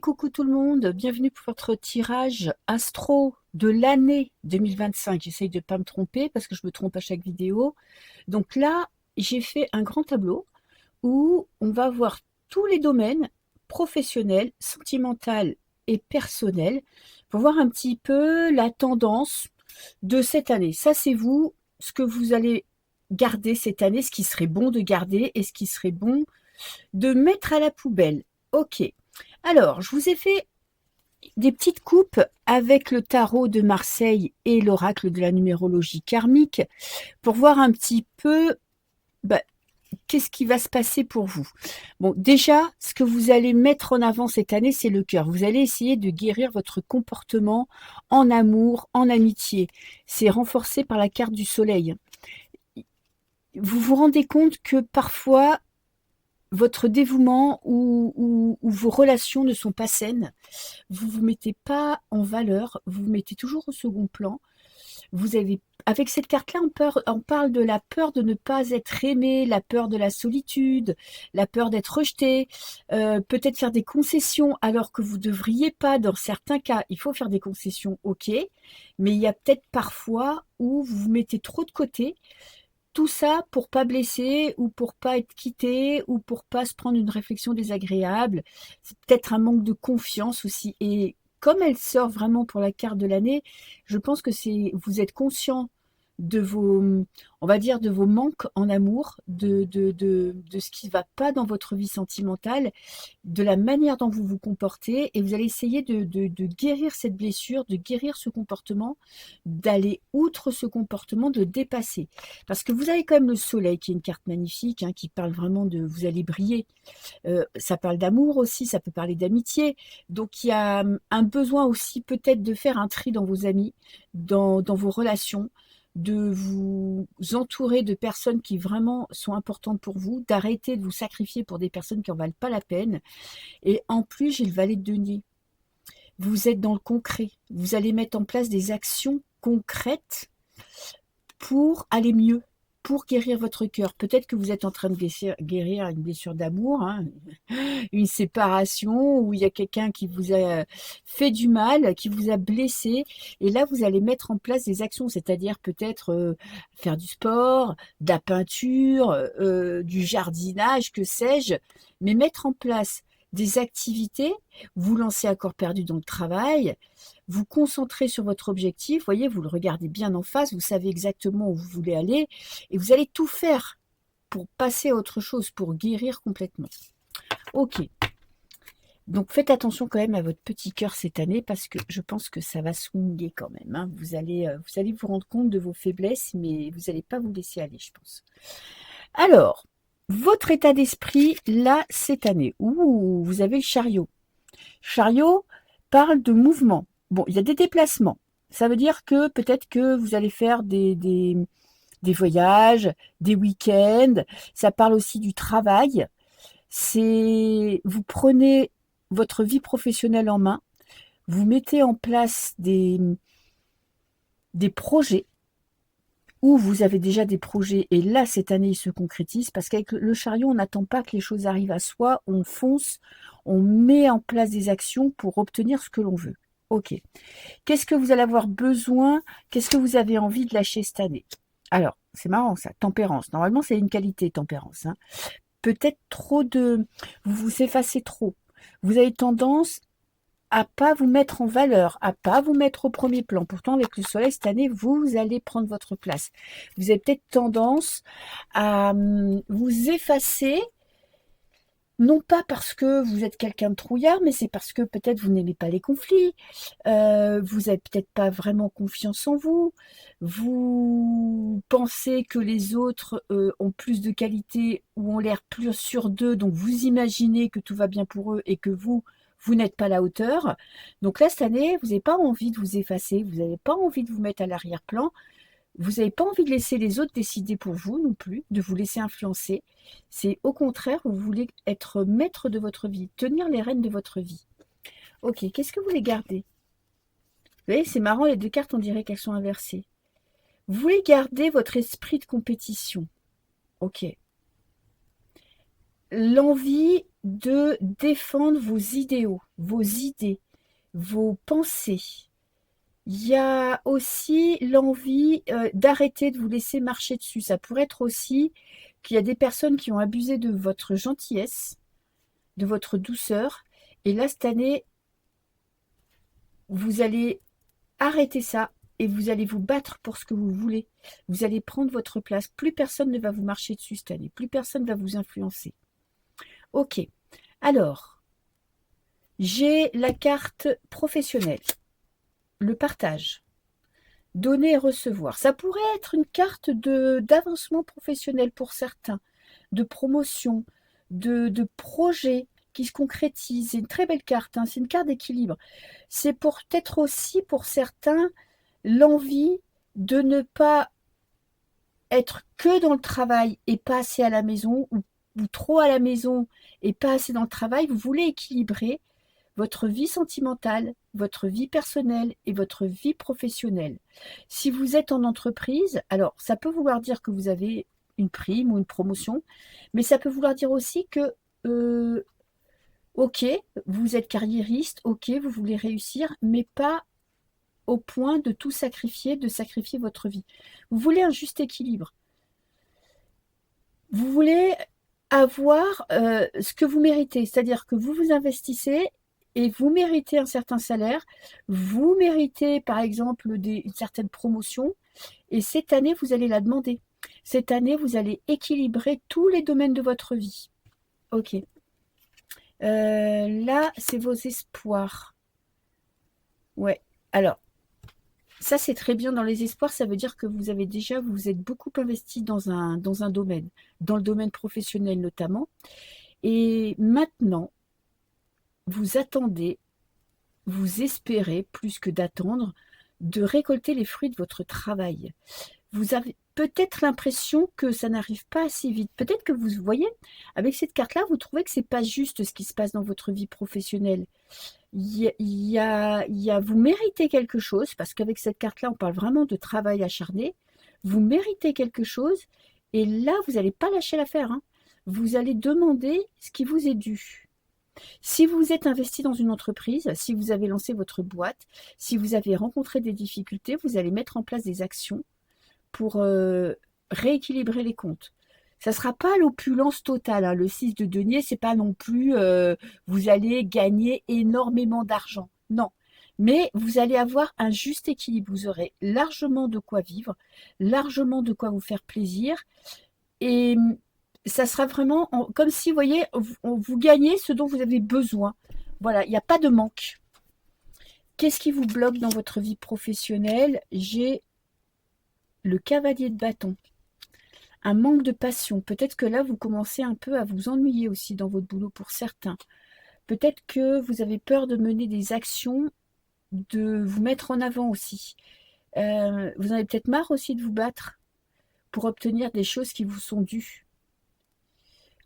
coucou tout le monde, bienvenue pour votre tirage astro de l'année 2025. J'essaye de ne pas me tromper parce que je me trompe à chaque vidéo. Donc là, j'ai fait un grand tableau où on va voir tous les domaines professionnels, sentimentaux et personnels pour voir un petit peu la tendance de cette année. Ça, c'est vous, ce que vous allez garder cette année, ce qui serait bon de garder et ce qui serait bon de mettre à la poubelle. Ok. Alors, je vous ai fait des petites coupes avec le tarot de Marseille et l'oracle de la numérologie karmique pour voir un petit peu bah, qu'est-ce qui va se passer pour vous. Bon, déjà, ce que vous allez mettre en avant cette année, c'est le cœur. Vous allez essayer de guérir votre comportement en amour, en amitié. C'est renforcé par la carte du soleil. Vous vous rendez compte que parfois, votre dévouement ou vos relations ne sont pas saines, vous vous mettez pas en valeur, vous vous mettez toujours au second plan. Vous avez, avec cette carte-là, on parle de la peur de ne pas être aimé, la peur de la solitude, la peur d'être rejeté, peut-être faire des concessions alors que vous devriez pas. Dans certains cas, il faut faire des concessions, ok, mais il y a peut-être parfois où vous vous mettez trop de côté. Tout ça pour pas blesser ou pour pas être quitté ou pour pas se prendre une réflexion désagréable. C'est peut-être un manque de confiance aussi. Et comme elle sort vraiment pour la carte de l'année, je pense que vous êtes conscient de vos, on va dire, de vos manques en amour, de ce qui ne va pas dans votre vie sentimentale, de la manière dont vous vous comportez, et vous allez essayer de guérir cette blessure, de guérir ce comportement, d'aller outre ce comportement, de dépasser. Parce que vous avez quand même le soleil, qui est une carte magnifique, hein, qui parle vraiment de vous allez briller. Ça parle d'amour aussi, ça peut parler d'amitié. Donc il y a un besoin aussi peut-être de faire un tri dans vos amis, dans vos relations, de vous entourer de personnes qui vraiment sont importantes pour vous, d'arrêter de vous sacrifier pour des personnes qui n'en valent pas la peine. Et en plus, j'ai le valet de denier. Vous êtes dans le concret. Vous allez mettre en place des actions concrètes pour aller mieux, pour guérir votre cœur. Peut-être que vous êtes en train de guérir une blessure d'amour, hein, une séparation, où il y a quelqu'un qui vous a fait du mal, qui vous a blessé. Et là, vous allez mettre en place des actions, c'est-à-dire peut-être faire du sport, de la peinture, du jardinage, que sais-je, mais mettre en place des activités, vous lancez à corps perdu dans le travail, vous concentrez sur votre objectif, voyez, vous le regardez bien en face, vous savez exactement où vous voulez aller, et vous allez tout faire pour passer à autre chose, pour guérir complètement. Ok, donc faites attention quand même à votre petit cœur cette année, parce que je pense que ça va swinguer quand même, hein. Vous allez vous rendre compte de vos faiblesses, mais vous n'allez pas vous laisser aller, je pense. Alors, votre état d'esprit, là, cette année, ouh, vous avez le chariot. Chariot parle de mouvement. Bon, il y a des déplacements. Ça veut dire que peut-être que vous allez faire des voyages, des week-ends. Ça parle aussi du travail. Vous prenez votre vie professionnelle en main. Vous mettez en place des projets où vous avez déjà des projets et là, cette année, ils se concrétisent parce qu'avec le chariot, on n'attend pas que les choses arrivent à soi, on fonce, on met en place des actions pour obtenir ce que l'on veut. Ok. Qu'est-ce que vous allez avoir besoin? Qu'est-ce que vous avez envie de lâcher cette année? Alors, c'est marrant ça, tempérance. Normalement, c'est une qualité, tempérance, hein. Peut-être vous vous effacez trop. Vous avez tendance à pas vous mettre en valeur, à pas vous mettre au premier plan. Pourtant, avec le soleil cette année, vous allez prendre votre place. Vous avez peut-être tendance à vous effacer, non pas parce que vous êtes quelqu'un de trouillard, mais c'est parce que peut-être vous n'aimez pas les conflits, vous n'avez peut-être pas vraiment confiance en vous, vous pensez que les autres ont plus de qualité ou ont l'air plus sûrs d'eux, donc vous imaginez que tout va bien pour eux et que vous n'êtes pas à la hauteur. Donc là, cette année, vous n'avez pas envie de vous effacer, vous n'avez pas envie de vous mettre à l'arrière-plan, vous n'avez pas envie de laisser les autres décider pour vous non plus, de vous laisser influencer. C'est au contraire, vous voulez être maître de votre vie, tenir les rênes de votre vie. Ok, qu'est-ce que vous voulez garder? Vous voyez, c'est marrant, les deux cartes, on dirait qu'elles sont inversées. Vous voulez garder votre esprit de compétition. Ok. L'envie de défendre vos idéaux, vos idées, vos pensées. Il y a aussi l'envie d'arrêter de vous laisser marcher dessus. Ça pourrait être aussi qu'il y a des personnes qui ont abusé de votre gentillesse, de votre douceur. Et là, cette année, vous allez arrêter ça et vous allez vous battre pour ce que vous voulez. Vous allez prendre votre place. Plus personne ne va vous marcher dessus cette année. Plus personne ne va vous influencer. Ok. Alors, j'ai la carte professionnelle. Le partage. Donner et recevoir. Ça pourrait être une carte d'avancement professionnel pour certains, de promotion, de projet qui se concrétise. C'est une très belle carte, hein, c'est une carte d'équilibre. C'est peut-être aussi pour certains l'envie de ne pas être que dans le travail et pas assez à la maison, ou trop à la maison et pas assez dans le travail. Vous voulez équilibrer votre vie sentimentale, votre vie personnelle et votre vie professionnelle. Si vous êtes en entreprise, alors ça peut vouloir dire que vous avez une prime ou une promotion, mais ça peut vouloir dire aussi que, ok, vous êtes carriériste, ok, vous voulez réussir, mais pas au point de tout sacrifier, de sacrifier votre vie. Vous voulez un juste équilibre. Vous voulez avoir ce que vous méritez, c'est-à-dire que vous vous investissez et vous méritez un certain salaire, vous méritez par exemple une certaine promotion, et cette année, vous allez la demander. Cette année, vous allez équilibrer tous les domaines de votre vie. Ok. Là, c'est vos espoirs. Ouais. Alors, ça, c'est très bien dans les espoirs. Ça veut dire que vous avez déjà, vous vous êtes beaucoup investi dans un domaine, dans le domaine professionnel notamment. Et maintenant, vous attendez, vous espérez, plus que d'attendre, de récolter les fruits de votre travail. Vous avez peut-être l'impression que ça n'arrive pas assez vite. Peut-être que vous voyez, avec cette carte-là, vous trouvez que c'est pas juste ce qui se passe dans votre vie professionnelle. Vous méritez quelque chose, parce qu'avec cette carte-là, on parle vraiment de travail acharné. Vous méritez quelque chose, et là, vous n'allez pas lâcher l'affaire, hein. Vous allez demander ce qui vous est dû. Si vous êtes investi dans une entreprise, si vous avez lancé votre boîte, si vous avez rencontré des difficultés, vous allez mettre en place des actions pour rééquilibrer les comptes. Ça ne sera pas l'opulence totale, hein. Le 6 de denier, c'est pas non plus vous allez gagner énormément d'argent. Non. Mais vous allez avoir un juste équilibre. Vous aurez largement de quoi vivre, largement de quoi vous faire plaisir. Et ça sera vraiment comme si, vous voyez, vous gagnez ce dont vous avez besoin. Voilà, il n'y a pas de manque. Qu'est-ce qui vous bloque dans votre vie professionnelle? J'ai le cavalier de bâton. Un manque de passion. Peut-être que là, vous commencez un peu à vous ennuyer aussi dans votre boulot pour certains. Peut-être que vous avez peur de mener des actions, de vous mettre en avant aussi. Vous en avez peut-être marre aussi de vous battre pour obtenir des choses qui vous sont dues.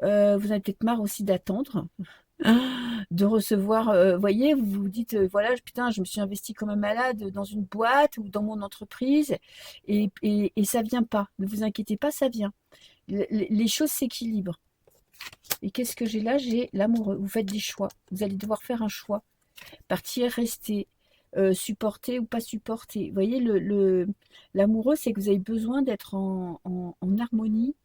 Vous en avez peut-être marre aussi d'attendre, de recevoir, voyez, vous vous dites, voilà, putain, je me suis investi comme un malade dans une boîte ou dans mon entreprise, et ça vient pas. Ne vous inquiétez pas, ça vient. Les choses s'équilibrent. Et qu'est-ce que j'ai là? J'ai l'amoureux. Vous faites des choix. Vous allez devoir faire un choix. Partir, rester, supporter ou pas supporter. Vous voyez, l'amoureux, c'est que vous avez besoin d'être en harmonie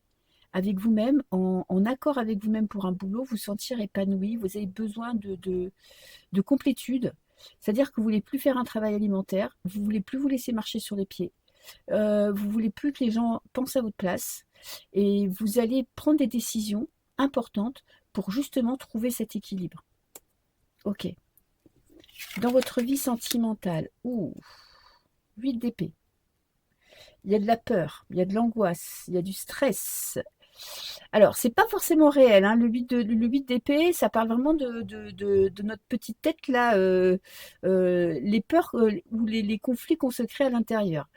avec vous-même, en accord avec vous-même pour un boulot, vous sentir épanoui, vous avez besoin de complétude. C'est-à-dire que vous voulez plus faire un travail alimentaire, vous voulez plus vous laisser marcher sur les pieds, vous voulez plus que les gens pensent à votre place, et vous allez prendre des décisions importantes pour justement trouver cet équilibre. Ok. Dans votre vie sentimentale, 8 d'épée. Il y a de la peur, il y a de l'angoisse, il y a du stress. Alors, c'est pas forcément réel, hein. Le 8 d'épée, ça parle vraiment de notre petite tête là, les peurs ou les conflits qu'on se crée à l'intérieur.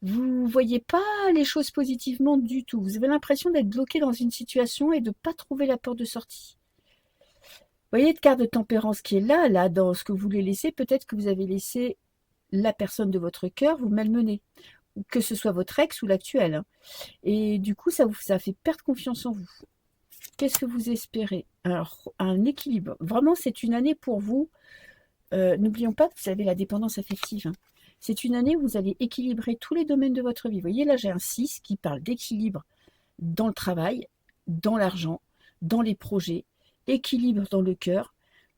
Vous voyez pas les choses positivement du tout. Vous avez l'impression d'être bloqué dans une situation et de pas trouver la porte de sortie. Vous voyez, de carte de tempérance qui est là, dans ce que vous voulez laisser, peut-être que vous avez laissé la personne de votre cœur vous malmener, que ce soit votre ex ou l'actuel, hein. Et du coup, ça fait perdre confiance en vous. Qu'est-ce que vous espérez? Alors, un équilibre. Vraiment, c'est une année pour vous. N'oublions pas que vous avez la dépendance affective, hein. C'est une année où vous allez équilibrer tous les domaines de votre vie. Vous voyez, là, j'ai un 6 qui parle d'équilibre dans le travail, dans l'argent, dans les projets, équilibre dans le cœur.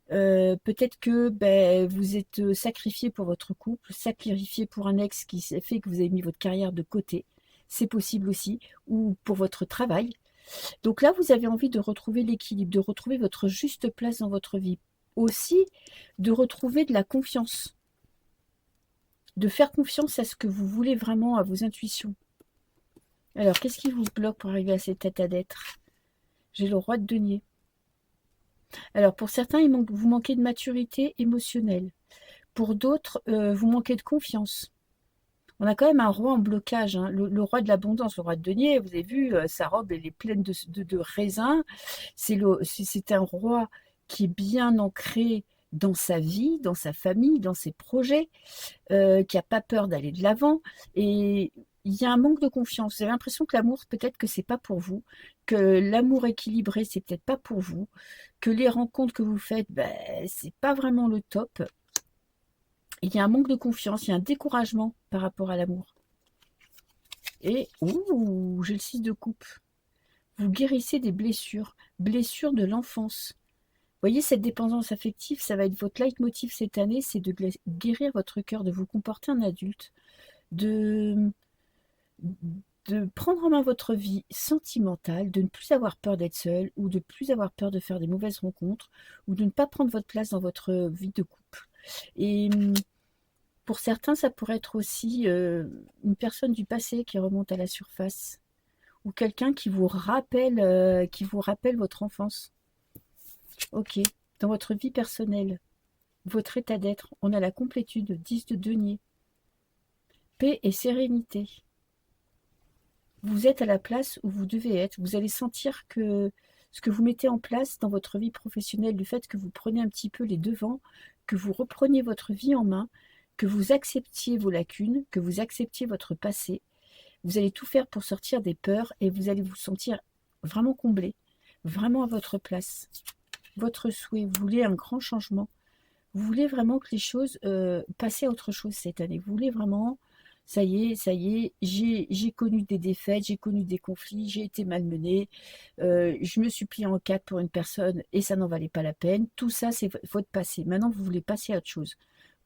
Peut-être que ben, vous êtes sacrifié pour votre couple, sacrifié pour un ex qui fait que vous avez mis votre carrière de côté. C'est possible aussi, ou pour votre travail. Donc là, vous avez envie de retrouver l'équilibre, de retrouver votre juste place dans votre vie. Aussi, de retrouver de la confiance, de faire confiance à ce que vous voulez vraiment, à vos intuitions. Alors, qu'est-ce qui vous bloque pour arriver à cet état d'être? J'ai le roi de denier. Alors, pour certains, vous manquez de maturité émotionnelle. Pour d'autres, vous manquez de confiance. On a quand même un roi en blocage, hein. Le roi de l'abondance, le roi de denier, vous avez vu, sa robe, elle est pleine de raisins. C'est un roi qui est bien ancré dans sa vie, dans sa famille, dans ses projets, qui n'a pas peur d'aller de l'avant. Et il y a un manque de confiance. Vous avez l'impression que l'amour, peut-être que c'est pas pour vous, que l'amour équilibré, c'est peut-être pas pour vous, que les rencontres que vous faites, ben, c'est pas vraiment le top. Il y a un manque de confiance, il y a un découragement par rapport à l'amour. Et, ouh, j'ai le 6 de coupe. Vous guérissez des blessures, blessures de l'enfance. Vous voyez, cette dépendance affective, ça va être votre leitmotiv cette année, c'est de guérir votre cœur, de vous comporter en adulte, de prendre en main votre vie sentimentale, de ne plus avoir peur d'être seul, ou de ne plus avoir peur de faire des mauvaises rencontres, ou de ne pas prendre votre place dans votre vie de couple. Et pour certains, ça pourrait être aussi une personne du passé qui remonte à la surface, ou quelqu'un qui vous rappelle votre enfance. Ok. Dans votre vie personnelle, votre état d'être, on a la complétude, 10 de denier. Paix et sérénité. Vous êtes à la place où vous devez être. Vous allez sentir que ce que vous mettez en place dans votre vie professionnelle, le fait que vous preniez un petit peu les devants, que vous repreniez votre vie en main, que vous acceptiez vos lacunes, que vous acceptiez votre passé, vous allez tout faire pour sortir des peurs et vous allez vous sentir vraiment comblé, vraiment à votre place. Votre souhait, vous voulez un grand changement. Vous voulez vraiment que les choses passent à autre chose cette année. Vous voulez vraiment, ça y est, j'ai connu des défaites, j'ai connu des conflits, j'ai été malmenée, je me suis pliée en quatre pour une personne et ça n'en valait pas la peine. Tout ça, c'est votre passé. Maintenant, vous voulez passer à autre chose.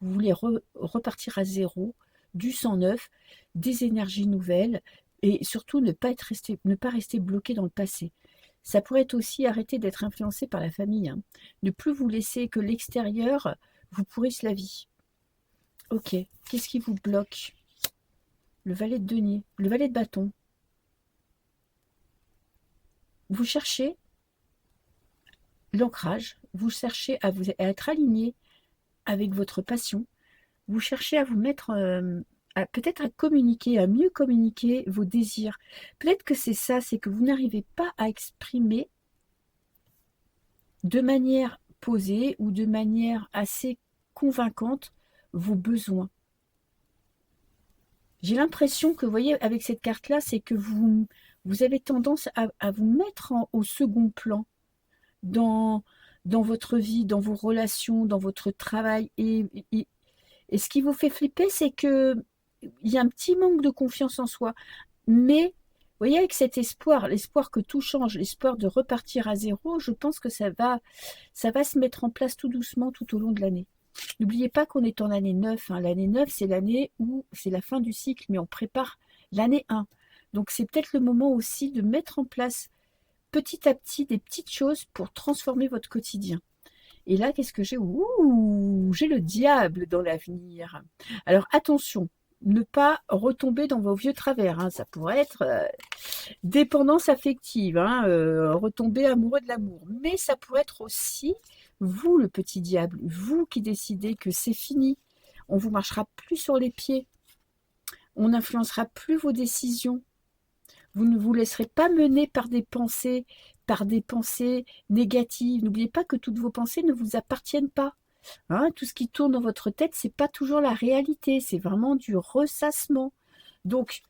Vous voulez repartir à zéro, du sang neuf, des énergies nouvelles et surtout ne pas rester bloqué dans le passé. Ça pourrait être aussi arrêter d'être influencé par la famille, hein. Ne plus vous laisser que l'extérieur vous pourrisse la vie. Ok, qu'est-ce qui vous bloque? Le valet de denier, le valet de bâton. Vous cherchez l'ancrage, vous cherchez à être aligné avec votre passion, vous cherchez à vous mettre, peut-être à communiquer, à mieux communiquer vos désirs. Peut-être que c'est ça, c'est que vous n'arrivez pas à exprimer de manière posée ou de manière assez convaincante vos besoins. J'ai l'impression que, vous voyez, avec cette carte-là, c'est que vous avez tendance à vous mettre au second plan dans votre vie, dans vos relations, dans votre travail. Et ce qui vous fait flipper, c'est que il y a un petit manque de confiance en soi. Mais, vous voyez, avec cet espoir, l'espoir que tout change, l'espoir de repartir à zéro, je pense que ça va se mettre en place tout doucement tout au long de l'année. N'oubliez pas qu'on est en année 9, hein. L'année 9, c'est l'année où c'est la fin du cycle, mais on prépare l'année 1. Donc, c'est peut-être le moment aussi de mettre en place petit à petit des petites choses pour transformer votre quotidien. Et là, qu'est-ce que j'ai? Ouh, j'ai le diable dans l'avenir. Alors, attention, ne pas retomber dans vos vieux travers, hein. Ça pourrait être dépendance affective, hein, retomber amoureux de l'amour. Mais ça pourrait être aussi vous, le petit diable, vous qui décidez que c'est fini. On ne vous marchera plus sur les pieds. On n'influencera plus vos décisions. Vous ne vous laisserez pas mener par des pensées négatives. N'oubliez pas que toutes vos pensées ne vous appartiennent pas. Hein, tout ce qui tourne dans votre tête, c'est pas toujours la réalité. C'est vraiment du ressassement. Donc,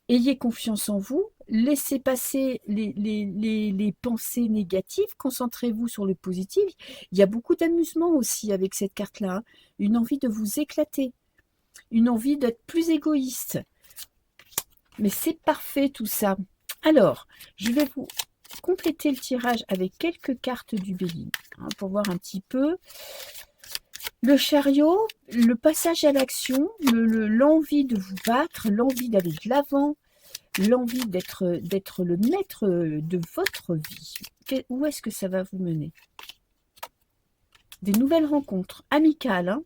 Ayez confiance en vous, laissez passer les pensées négatives, concentrez-vous sur le positif. Il y a beaucoup d'amusement aussi avec cette carte-là, hein. Une envie de vous éclater, une envie d'être plus égoïste. Mais c'est parfait tout ça. Alors, je vais vous compléter le tirage avec quelques cartes du Bélier, hein, pour voir un petit peu. Le chariot, le passage à l'action, l'envie de vous battre, l'envie d'aller de l'avant, l'envie d'être le maître de votre vie. Où est-ce que ça va vous mener? Des nouvelles rencontres amicales, hein.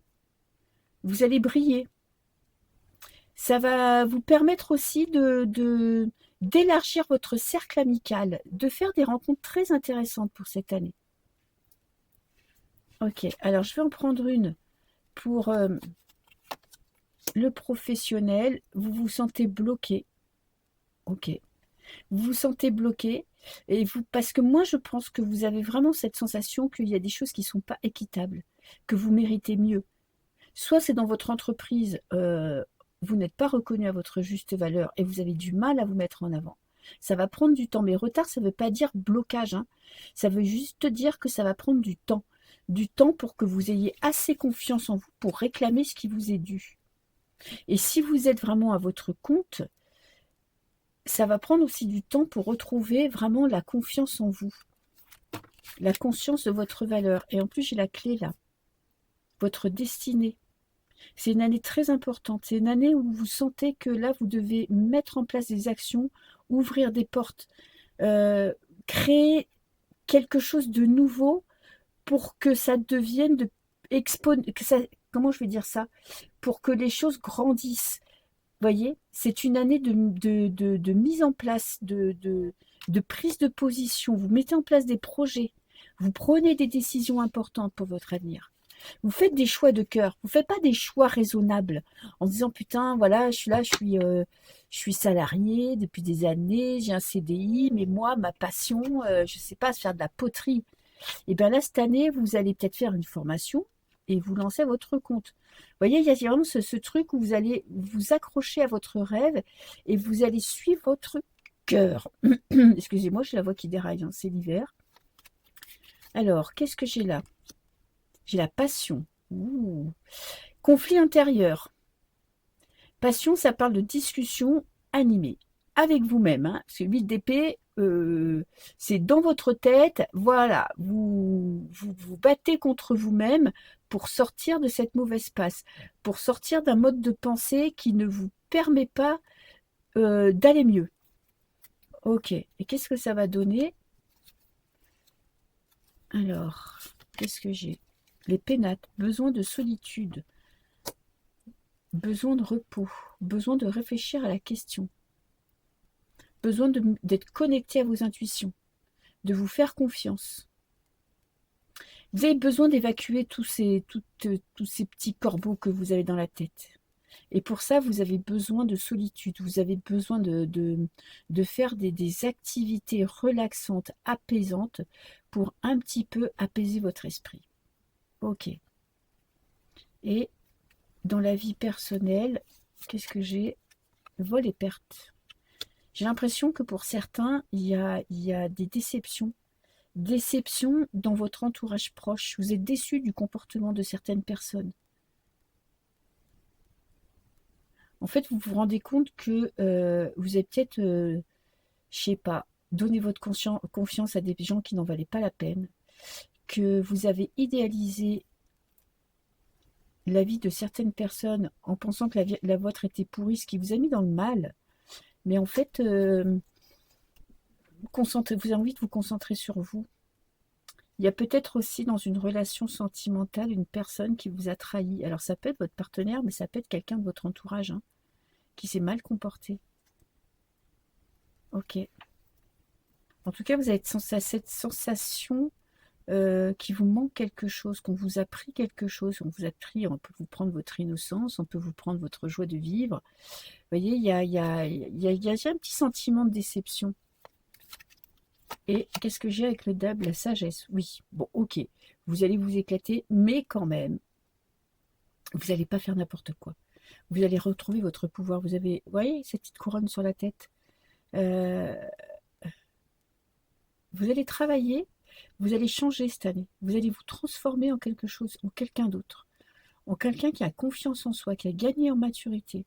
Vous allez briller. Ça va vous permettre aussi d'élargir votre cercle amical, de faire des rencontres très intéressantes pour cette année. Ok, alors je vais en prendre une pour le professionnel. Vous vous sentez bloqué. Ok. Vous vous sentez bloqué et parce que moi je pense que vous avez vraiment cette sensation qu'il y a des choses qui ne sont pas équitables, que vous méritez mieux. Soit c'est dans votre entreprise, vous n'êtes pas reconnu à votre juste valeur et vous avez du mal à vous mettre en avant. Ça va prendre du temps, mais retard, ça ne veut pas dire blocage, hein. Ça veut juste dire que ça va prendre du temps. Du temps pour que vous ayez assez confiance en vous pour réclamer ce qui vous est dû. Et si vous êtes vraiment à votre compte, ça va prendre aussi du temps pour retrouver vraiment la confiance en vous, la conscience de votre valeur. Et en plus, j'ai la clé là, votre destinée. C'est une année très importante. C'est une année où vous sentez que là, vous devez mettre en place des actions, ouvrir des portes, créer quelque chose de nouveau pour que ça devienne comment je vais dire ça? Pour que les choses grandissent. Voyez, c'est une année de mise en place, de prise de position. Vous mettez en place des projets. Vous prenez des décisions importantes pour votre avenir. Vous faites des choix de cœur. Vous ne faites pas des choix raisonnables en disant putain, voilà, je suis là, je suis salarié depuis des années, j'ai un CDI, mais moi, ma passion, je ne sais pas, c'est faire de la poterie. Et bien là, cette année, vous allez peut-être faire une formation et vous lancer à votre compte. Vous voyez, il y a vraiment ce truc où vous allez vous accrocher à votre rêve et vous allez suivre votre cœur. Excusez-moi, j'ai la voix qui déraille, hein, c'est l'hiver. Alors, qu'est-ce que j'ai là? J'ai la passion. Ouh. Conflit intérieur. Passion, ça parle de discussion animée avec vous-même, hein. Parce que 8 d'épée, c'est dans votre tête. Voilà, vous battez contre vous-même pour sortir de cette mauvaise passe, pour sortir d'un mode de pensée qui ne vous permet pas d'aller mieux. Ok, et qu'est-ce que ça va donner? Alors, qu'est-ce que j'ai? Les pénates, besoin de solitude, besoin de repos, besoin de réfléchir à la question, besoin d'être connecté à vos intuitions, de vous faire confiance. Vous avez besoin d'évacuer tous ces petits corbeaux que vous avez dans la tête. Et pour ça, vous avez besoin de solitude, vous avez besoin de faire des activités relaxantes, apaisantes, pour un petit peu apaiser votre esprit. Ok. Et dans la vie personnelle, qu'est-ce que j'ai? Vol et perte. J'ai l'impression que pour certains, il y a des déceptions. Déception dans votre entourage proche. Vous êtes déçu du comportement de certaines personnes. En fait, vous vous rendez compte que vous avez peut-être, je sais pas, donné votre confiance à des gens qui n'en valaient pas la peine, que vous avez idéalisé la vie de certaines personnes en pensant que la vôtre était pourrie, ce qui vous a mis dans le mal. Mais en fait, vous avez envie de vous concentrer sur vous. Il y a peut-être aussi dans une relation sentimentale une personne qui vous a trahi. Alors ça peut être votre partenaire, mais ça peut être quelqu'un de votre entourage, hein, qui s'est mal comporté. Ok. En tout cas, vous avez cette sensation qu'il vous manque quelque chose, qu'on vous a pris quelque chose. On vous a pris, on peut vous prendre votre innocence, on peut vous prendre votre joie de vivre. Vous voyez, il y a un petit sentiment de déception. Et qu'est-ce que j'ai avec le dab? La sagesse. Oui, bon, ok. Vous allez vous éclater, mais quand même, vous n'allez pas faire n'importe quoi. Vous allez retrouver votre pouvoir. Vous avez, vous voyez, cette petite couronne sur la tête. Euh, vous allez travailler, vous allez changer cette année. Vous allez vous transformer en quelque chose, en quelqu'un d'autre. En quelqu'un qui a confiance en soi, qui a gagné en maturité.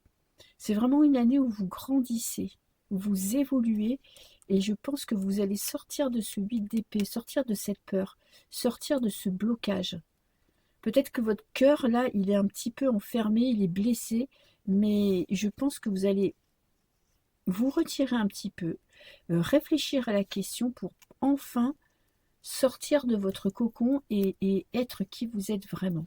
C'est vraiment une année où vous grandissez, où vous évoluez, et je pense que vous allez sortir de ce 8 d'épée, sortir de cette peur, sortir de ce blocage. Peut-être que votre cœur, là, il est un petit peu enfermé, il est blessé, mais je pense que vous allez vous retirer un petit peu, réfléchir à la question pour enfin sortir de votre cocon et être qui vous êtes vraiment.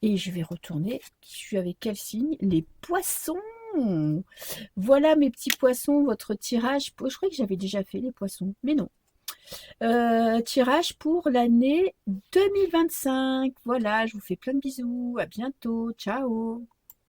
Et je vais retourner. Je suis avec quel signe? Les poissons. Voilà mes petits poissons, votre tirage. Je crois que j'avais déjà fait les poissons, mais non. Tirage pour l'année 2025. Voilà, je vous fais plein de bisous. À bientôt. Ciao.